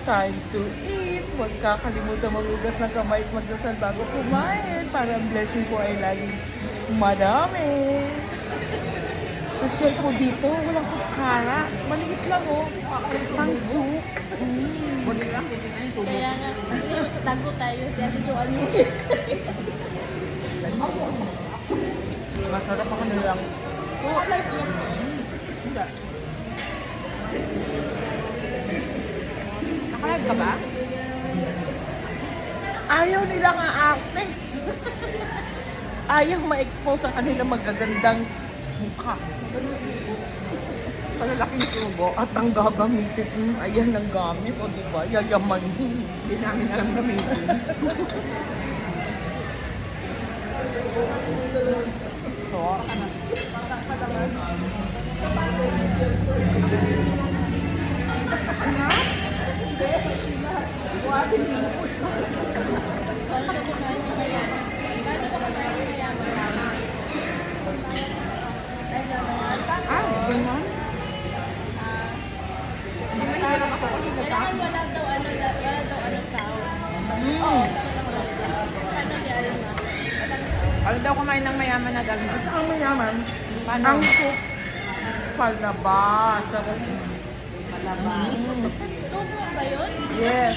time to eat. Huwag kakalimutan magugas ng kamay at magdasal bago kumain para ang blessing po ay laging madami. Social po dito, walang kutsara. Maliit lang oh. Pang soup. Buli lang, titingnan yung tubo. Kaya nga, hindi, tago tayo. Si Ate Joanne mo. Masarap ako nilang. Oo, live yan. Nakalive ka ba? Ayaw nilang aarte. Ayaw ma-expose ang kanilang magagandang mukha. Palalaking tubo. At ang gagamitin, ayan ang gamit, o diba? Yayamanin. Hindi namin alam gamitin. So, ganyan. Kailangan wala daw sound. Paano si Arima? Ano daw kumain ng mayaman na dalma? Ang mayaman, Paano? ang soup, palabas. Malabas. Subo ba yun? Yes.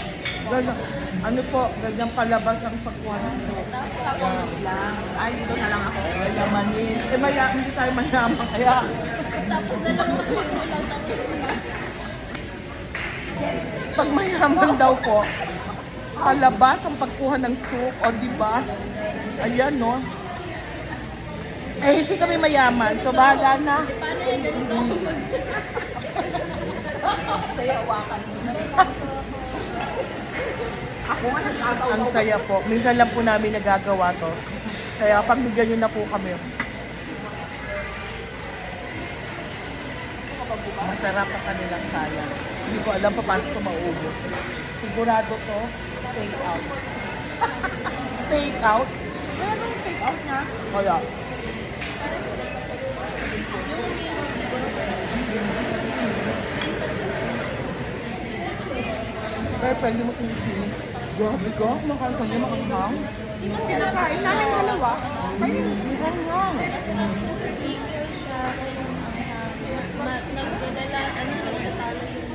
Ganyan, ano po, ganyan palabas ang pagkuha ng soup. Tapos Lang. Ay, dito na lang ako. Mayamanin. Hindi tayo mayaman, kaya tapos na lang ako subo lang tapos na. pag mayaman daw po, palabas ang pagkuha ng soup, o diba? Ayan, no? Eh, hindi kami mayaman, so bahala na. Paano yung ganito ako Sa'yo, awakan mo. Ako nga nagtataw. Ang saya po. Minsan lang po namin nagagawa to. Kaya pagbigyan nyo na po kami. Masarap ang kanilang saya. Hindi ko alam pa paano ito maubos. Sigurado to, take out. Take out? Pero take out na. Kaya, pero pwede mo tingin. Grabe ka, kumakain ka niya, makanghang. Di ba Sinakain namin dalawa. Ay, makanghang. Kasi sa figure siya, nagdadala, nagtatalo yung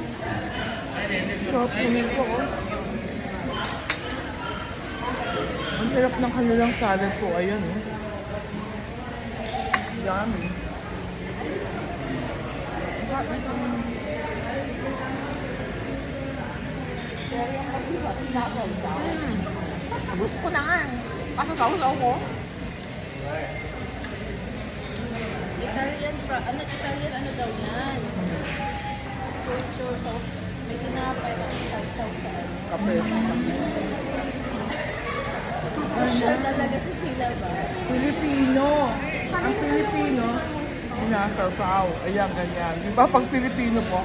Sarap punin ko, oh. Ang sarap ng kanilang salad po, ayan, oh. Yummy. Gusto ko na nga. Kaso sausaw ko. Italian, Italian daw yan? Culture sauce. May tinapay at sauce sa ano. Kape. Social talaga si Sheila ba? Pilipino. Ang Pilipino, sinasaw-saw. Ayan, ganyan. Di ba pag Pilipino po?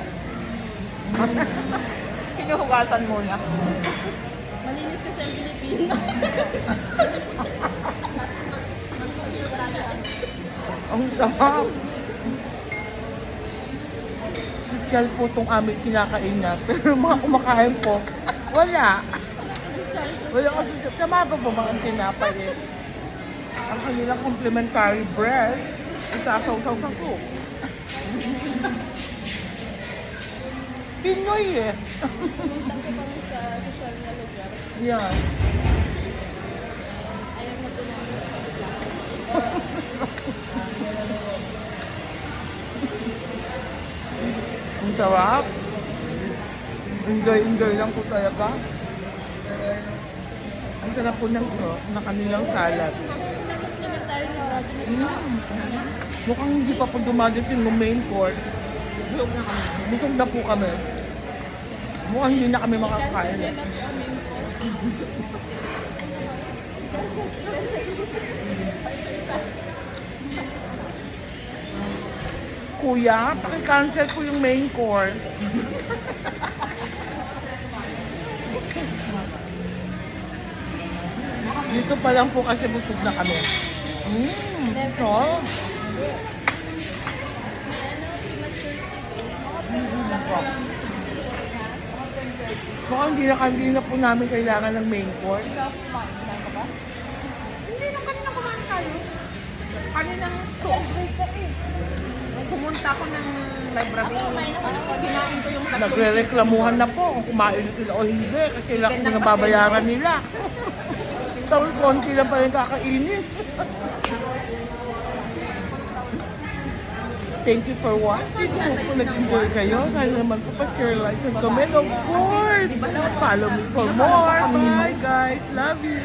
Kinuhugasan muna. Malinis kasi ang Pilipino. Ang sarap. Sosyal po itong aming kinakain na. Pero mga kumakain po, wala. Wala kasi tama ba po mga tinapay eh? Ang kanilang complimentary bread, isasaw-saw sa soup. Pinoy eh. Pumunta ko kami sa social na lugar. Yan. Ayaw na po namin Ang sarap. Enjoy lang po talaga. Ang sarap po ng na kanilang salad. Complimentary na Mukhang hindi pa po dumadating yung main course. Bulog na kami. Busog na po kami. Mukhang hindi na kami makakain. Kuya, paki-cancel po yung main course. Dito pa lang po kasi busog na kami. Ito. Mukhang hindi na po namin kailangan ng main course. Ikaw, kumain ka ba? Hindi nang kanina kumain tayo. Kaninang pumunta ako ng library. Ako, kumain ako. Kinain ko yung tatlong Nagre-reklamuhan na po kung kumain na sila o hindi kasi kailangan ko na babayaran nila. Tapos konti lang pa rin kakainin. Thank you for watching. So, kung nag-enjoy kayo, sana naman po pa-share, like, and comment. Of course, follow me for more. Bye, guys. Love you.